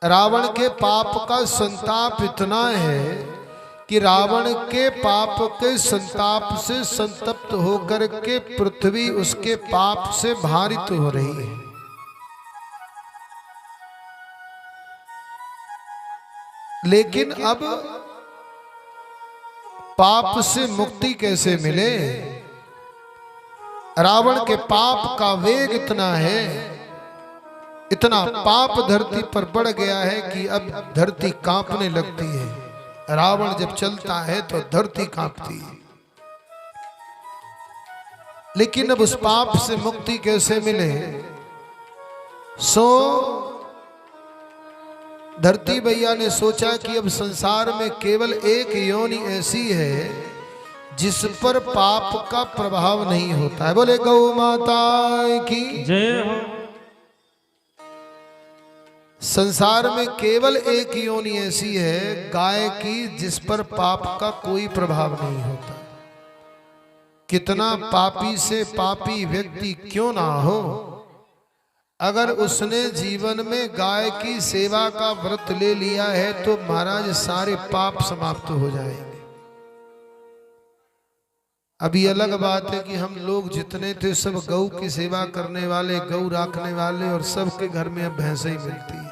रावण के पाप का संताप इतना है कि रावण के पाप के संताप से संतप्त होकर के पृथ्वी उसके पाप से भारित हो रही है। लेकिन अब पाप से मुक्ति कैसे मिले? रावण के पाप का वेग इतना है, इतना पाप धरती पर बढ़ गया है कि अब धरती कांपने लगती है। रावण जब चलता है तो धरती कांपती है। लेकिन अब उस पाप से मुक्ति कैसे मिले? सो धरती भैया ने सोचा कि अब संसार में केवल एक योनि ऐसी है जिस पर पाप का प्रभाव नहीं होता है। बोले गौ माता की जय हो। संसार में केवल एक योनि ऐसी है गाय की जिस पर पाप का कोई प्रभाव नहीं होता। कितना पापी से पापी व्यक्ति क्यों ना हो, अगर उसने जीवन में गाय की सेवा का व्रत ले लिया है तो महाराज सारे पाप समाप्त हो जाएंगे। अभी अलग बात है कि हम लोग जितने थे सब गौ की सेवा करने वाले, गौ रखने वाले, और सबके घर में अब भैंसें ही मिलती है।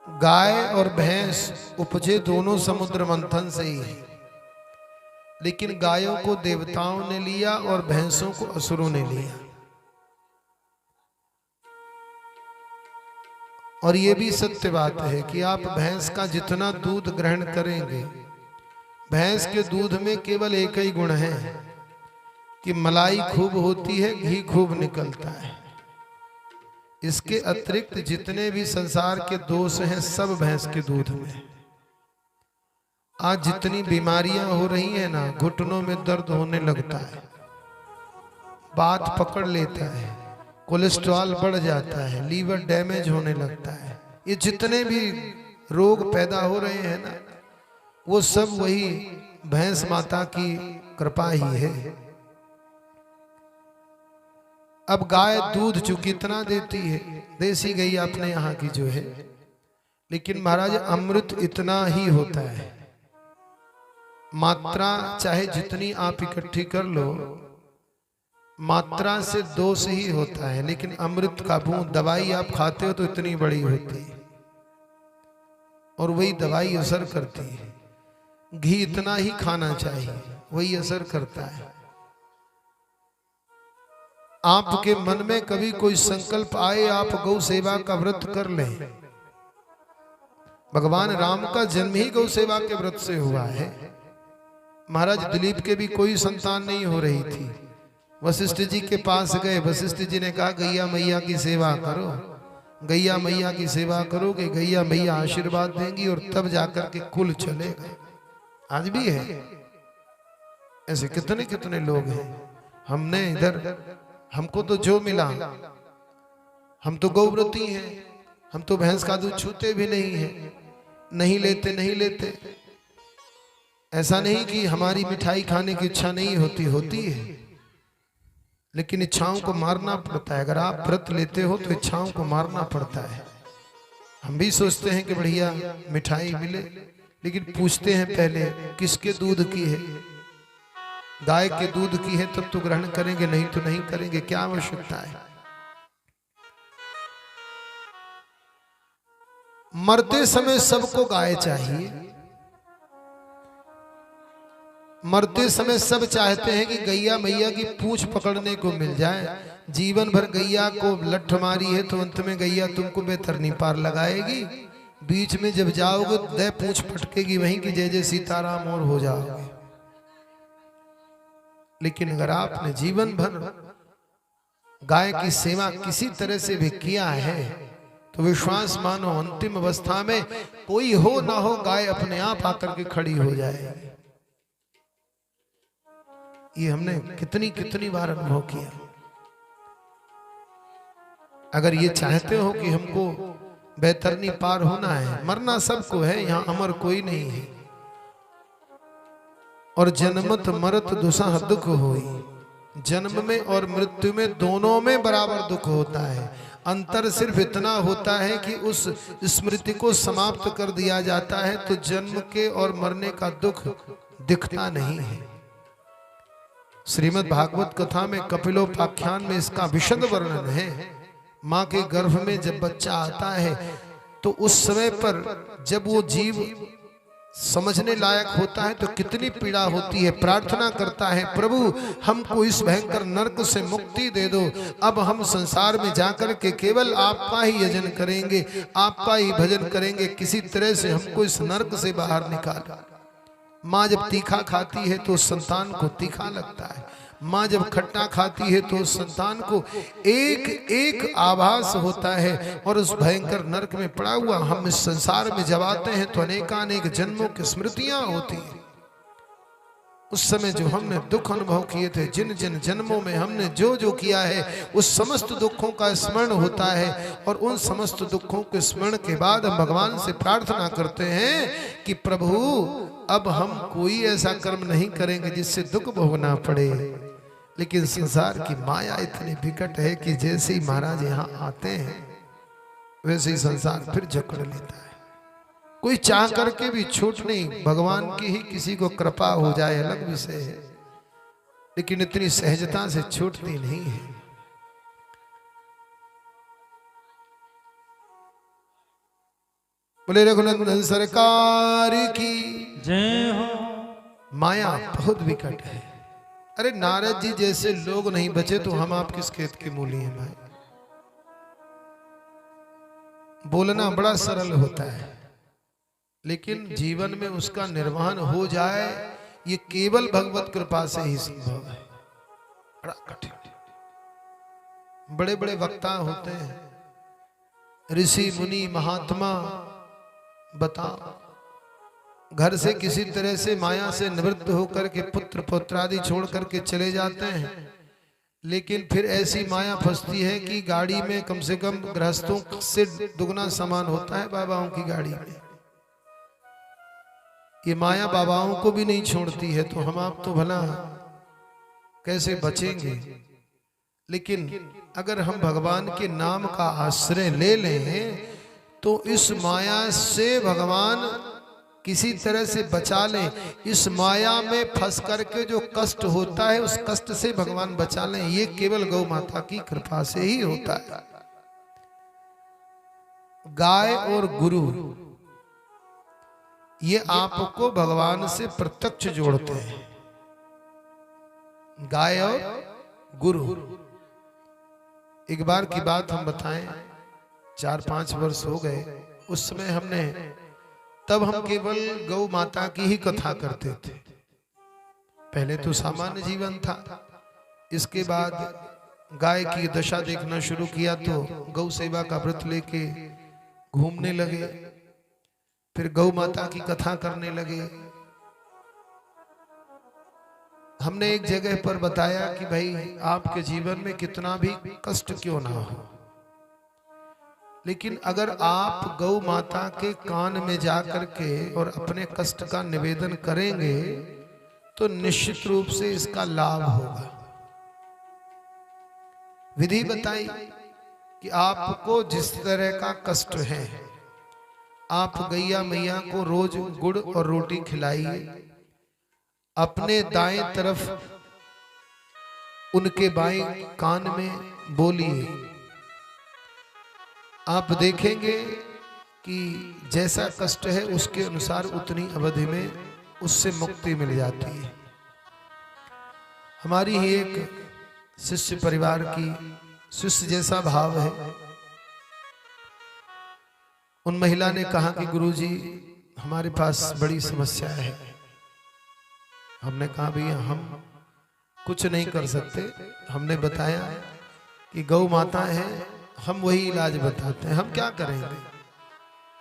गाय और भैंस उपजे दोनों समुद्र मंथन से ही है, लेकिन गायों को देवताओं ने लिया और भैंसों को असुरों ने लिया। और ये भी सत्य बात है कि आप भैंस का जितना दूध ग्रहण करेंगे, भैंस के दूध में केवल एक ही गुण है कि मलाई खूब होती है, घी खूब निकलता है। इसके अतिरिक्त जितने भी संसार के दोष हैं सब भैंस के दूध में। आज जितनी बीमारियां हो रही हैं ना, घुटनों में दर्द होने लगता है, बात पकड़ लेता है, कोलेस्ट्रॉल बढ़ जाता है, लीवर डैमेज होने लगता है, ये जितने भी रोग पैदा हो रहे हैं ना, वो सब वही भैंस माता की कृपा ही है। अब गाय दूध चूंकि इतना देती है, देसी गई अपने यहाँ की जो है, लेकिन महाराज अमृत इतना ही होता है। मात्रा चाहे जितनी आप इकट्ठी कर लो, मात्रा से दोष ही होता है, लेकिन अमृत का बूंद, दवाई आप खाते हो तो इतनी बड़ी होती है और वही दवाई असर करती है। घी इतना ही खाना चाहिए, वही असर करता है। आपके मन में कभी कोई संकल्प आए, आप गौ सेवा का व्रत कर लें। भगवान राम का जन्म ही गौ सेवा के व्रत से हुआ है। महाराज दिलीप के भी कोई संतान नहीं हो रही थी, वशिष्ठ जी के पास गए, वशिष्ठ जी ने कहा गैया मैया की सेवा करो, गैया मैया की सेवा करोगे, गैया मैया आशीर्वाद देंगी और तब जाकर के कुल चलेगा। आज भी है ऐसे कितने कितने लोग हैं। हमने इधर, हमको तो जो मिला, हम तो गौव्रती हैं, हम तो भैंस का दूध छूते भी नहीं है, नहीं लेते। ऐसा नहीं कि हमारी मिठाई खाने की इच्छा नहीं होती, होती है, लेकिन इच्छाओं को मारना पड़ता है। अगर आप व्रत लेते हो तो इच्छाओं को मारना पड़ता है। हम भी सोचते हैं कि बढ़िया मिठाई मिले, लेकिन पूछते हैं पहले किसके दूध की है। गाय के दूध की है तब तो ग्रहण करेंगे, नहीं तो नहीं करेंगे। क्या आवश्यकता है? मरते समय सबको गाय चाहिए। मरते समय सब चाहते हैं कि गैया मैया की पूंछ पकड़ने को मिल जाए। जीवन भर गैया को लठ मारी है तो अंत में गैया तुमको बेतरनी पार लगाएगी। बीच में जब जाओगे दे पूंछ पटकेगी वहीं की जय जय सीताराम और हो जाओगे। लेकिन अगर आपने जीवन भर गाय की सेवा किसी तरह से भी किया है तो विश्वास मानो अंतिम अवस्था में कोई हो ना हो, गाय अपने आप आकर के खड़ी हो जाएगी। ये हमने कितनी कितनी बार अनुभव किया। अगर ये चाहते हो कि हमको बेतरनी पार होना है, मरना सबको है, यहाँ अमर कोई नहीं है। और जन्मत मरत दुसह दुख होई, जन्म में और मृत्यु में दोनों में बराबर दुख होता है। अंतर सिर्फ इतना होता है कि उस स्मृति को समाप्त कर दिया जाता है तो जन्म के और मरने का दुख दिखता नहीं है। श्रीमद् भागवत कथा में कपिलोपाख्यान में इसका विशद वर्णन है। माँ के गर्भ में जब बच्चा आता है तो उस समय पर जब वो जीव समझने लायक होता है तो कितनी पीड़ा होती है। प्रार्थना करता है, प्रभु हमको इस भयंकर नरक से मुक्ति दे दो। अब हम संसार में जाकर के केवल आपका ही यजन करेंगे, आपका ही भजन करेंगे, किसी तरह से हमको इस नरक से बाहर निकाल। माँ जब तीखा खाती है तो संतान को तीखा लगता है, माँ जब खट्टा खाती है तो संतान को एक एक आभास होता है। और उस भयंकर नरक में पड़ा हुआ हम इस संसार में जब आते हैं तो अनेकानेक जन्मों की स्मृतियां होती हैं। उस समय जो हमने दुख अनुभव किए थे, जिन जिन जन्मों में हमने जो जो किया है, उस समस्त दुखों का स्मरण होता है। और उन समस्त दुखों के स्मरण के बाद हम भगवान से प्रार्थना करते हैं कि प्रभु अब हम कोई ऐसा कर्म नहीं करेंगे जिससे दुख भोगना पड़े। लेकिन संसार की माया इतनी विकट है कि जैसे ही महाराज यहाँ आते हैं वैसे ही संसार फिर जकड़ लेता है। कोई चाह करके भी छूट नहीं, भगवान की ही किसी को कृपा हो जाए अलग विषय है, लेकिन इतनी सहजता से छूटती नहीं है। बोले रघुनंदन सरकार की जय हो। माया बहुत विकट है। अरे नारद जी जैसे लोग नहीं बचे तो हम आप किस खेत के मूली हैं भाई। बोलना बड़ा सरल होता है, लेकिन जीवन में उसका निर्वहन हो जाए ये केवल भगवत कृपा से ही संभव है। बड़ा कठिन। बड़े बड़े वक्ता होते हैं, ऋषि मुनि महात्मा, बताओ घर से किसी तरह से माया से निवृत्त होकर के पुत्र पुत्रादि छोड़ करके चले जाते हैं, लेकिन फिर ऐसी माया फंसती है कि गाड़ी में कम से कम गृहस्थों से दुगना सामान होता है बाबाओं की गाड़ी में। ये माया बाबाओं को भी नहीं छोड़ती है, तो हम आप तो भला कैसे बचेंगे। लेकिन अगर हम भगवान के नाम का आश्रय ले लें तो इस माया से भगवान किसी तरह से बचा लें। इस माया में फंस करके जो कष्ट होता है उस कष्ट से भगवान बचा लें। ये केवल गौ माता की कृपा से ही होता है। गाय और गुरु ये आपको भगवान से प्रत्यक्ष जोड़ते हैं। गाय और गुरु। एक बार की बात हम बताएं, 4-5 वर्ष हो गए, उस समय हमने तब हम केवल गौ माता की ही कथा करते थे। पहले तो सामान्य जीवन था, इसके बाद गाय की दशा देखना शुरू किया तो गौ सेवा का व्रत लेके घूमने लगे, फिर गौ माता की कथा करने लगे। हमने एक जगह पर बताया कि भाई आपके जीवन में कितना भी कष्ट क्यों ना हो, लेकिन अगर आप गौ माता के कान में जा करके और अपने कष्ट का निवेदन करेंगे तो निश्चित रूप से इसका लाभ होगा। विधि बताई कि आपको जिस तरह का कष्ट है, आप गैया मैया को रोज गुड़ और रोटी खिलाइए, अपने दाएं तरफ उनके बाएं कान में बोलिए। आप देखेंगे कि जैसा कष्ट है उसके अनुसार उतनी अवधि में उससे मुक्ति मिल जाती है। हमारी ही एक शिष्य परिवार की शिष्य जैसा भाव है। उन महिला ने कहा कि गुरुजी हमारे पास बड़ी समस्या है। हमने कहा भैया हम कुछ नहीं कर सकते। हमने बताया कि गौ माता है, हम वही इलाज बताते हैं, हम क्या करेंगे।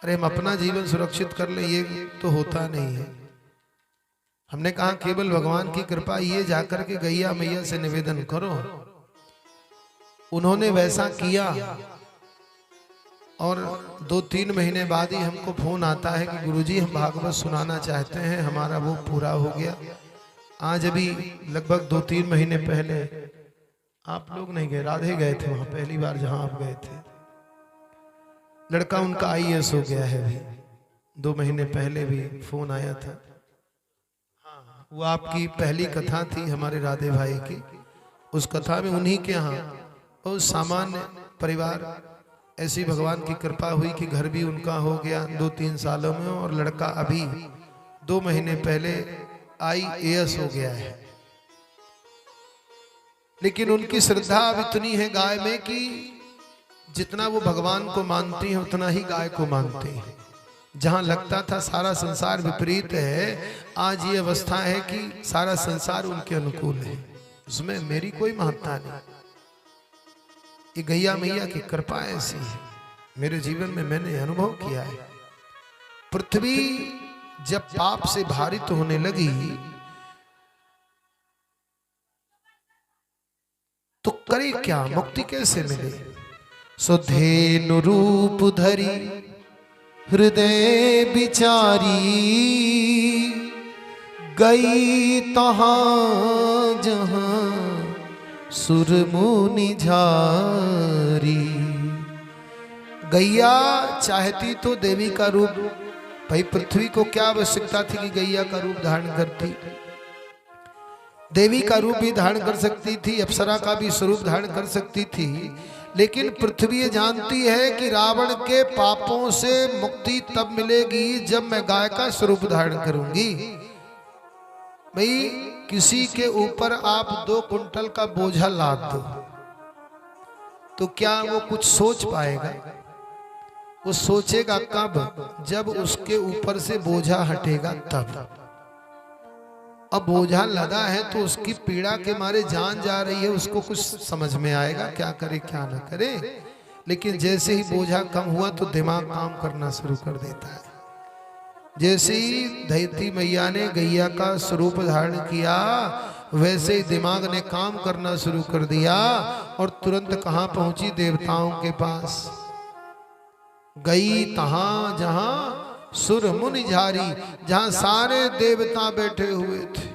अरे हम अपना जीवन सुरक्षित कर ले, ये तो होता नहीं है। हमने कहा केवल भगवान की कृपा, ये जाकर के गैया मैया से निवेदन करो। उन्होंने वैसा किया और 2-3 महीने बाद ही हमको फोन आता है कि गुरुजी हम भागवत सुनाना चाहते हैं, हमारा वो पूरा हो गया। आज अभी लगभग 2-3 महीने पहले आप लोग नहीं गए, राधे गए थे वहां पहली बार जहां आप गए थे। लड़का उनका आईएएस हो गया है। अभी 2 महीने पहले भी फोन आया था। हाँ, वो आपकी पहली कथा थी हमारे राधे भाई की। उस कथा में उन्हीं के यहाँ बहुत सामान्य परिवार, ऐसी भगवान की कृपा हुई कि घर भी उनका हो गया 2-3 सालों में, और लड़का अभी 2 महीने पहले आईएएस हो गया है। लेकिन उनकी श्रद्धा अब इतनी है गाय में कि जितना वो भगवान को मानती हैं उतना ही गाय को मानते हैं। जहां लगता था सारा संसार विपरीत है, आज ये अवस्था है कि सारा संसार उनके अनुकूल है। उसमें मेरी कोई महत्ता नहीं। ये गैया मैया की कृपा ऐसी है, मेरे जीवन में मैंने अनुभव किया है। पृथ्वी जब पाप से भारित होने लगी तो करे क्या, मुक्ति कैसे मिले? सुधेनु रूप धरी हृदय बिचारी, गई तहां जहां सुर मुनि झारी। गैया चाहती तो देवी का रूप, भाई पृथ्वी को क्या आवश्यकता थी कि गैया का रूप धारण करती? देवी का रूप भी धारण कर सकती थी, अप्सरा का भी स्वरूप धारण कर सकती थी। लेकिन पृथ्वी ये जानती है कि रावण के पापों से मुक्ति तब मिलेगी जब मैं गाय का स्वरूप धारण करूंगी। भाई किसी के ऊपर आप 2 कुंटल का बोझा लाद दो तो क्या वो कुछ सोच पाएगा? वो सोचेगा कब? जब उसके ऊपर से बोझा हटेगा तब। अब बोझा लदा है तो उसकी पीड़ा के मारे जान जा रही है, उसको कुछ समझ में आएगा क्या करे क्या ना करे। लेकिन जैसे ही बोझा कम हुआ तो दिमाग काम करना शुरू कर देता है। जैसे ही धैती मैया ने गैया का स्वरूप धारण किया वैसे ही दिमाग ने काम करना शुरू कर दिया, और तुरंत कहां पहुंची? देवताओं के पास। गई तहां जहां सुर मुनि झारी, जहां सारे देवता बैठे हुए थे।